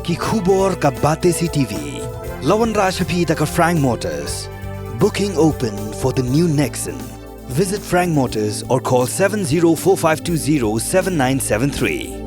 ki khubor ka bate CTV. Lawan Rashapi taka Frank Motors. Booking open for the new Nexon. Visit Frank Motors or call 7045207973.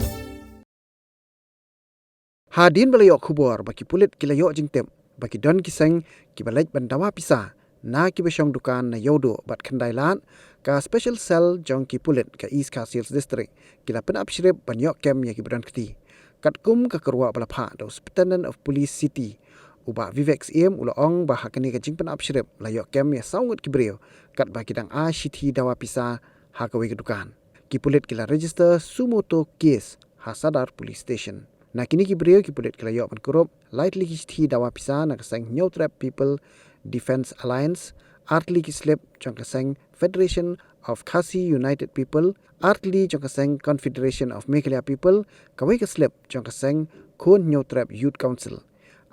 Hadin balayok khubor baki pulit kilayok jingtem baki don kiseng Kiba Leit ban Dawa Pisa na Kiba Shong Dukan na Ïewduh bat Khyndailad ka special cell jong ki pulit ka East Castles District kila pen apshrib ban yok kem ya ki beran keti kat kum ka kerwa balapha do Superintendent of Police City uba Vivex ula ong bah hakani ka jing pen apshrib la yok kem ya saungut ki breu kat baki dang a City Dawa Pisa ha ka ke Dukan ki pulit kila register sumoto case ha Sadar Police Station. Na kini ki breu ki pulit kila yok ban kurup Leit li City Dawa Pisa na kaseng New Trap People Defense Alliance, Artli ki slip jong kaseng Federation of Khasi United People, Artli jong kaseng Confederation of Meghalaya People, kawai ka slip jong kaseng Khon New Trap Youth Council,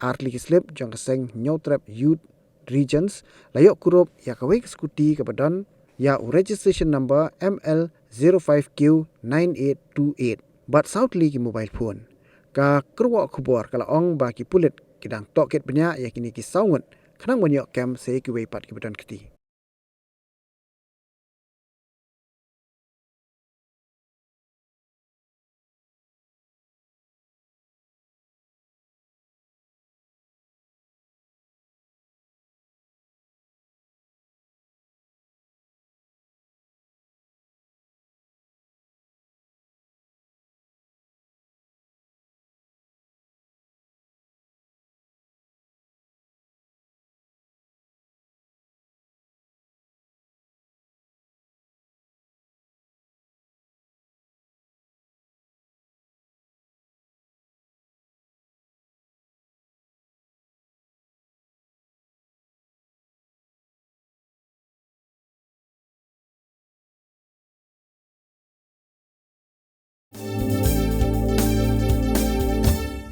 Artli ki slip jong kaseng New Trap Youth Regions, layok kurup ya kawai ka skuti ka badon ya registration number ML05Q9828, bat Southli ki mobile phone. Ka kerwa khubor kala ong ba ki pulit kidang toket benya ya kini ki saungut kanang banyok kem se ki weipat ki badan keti.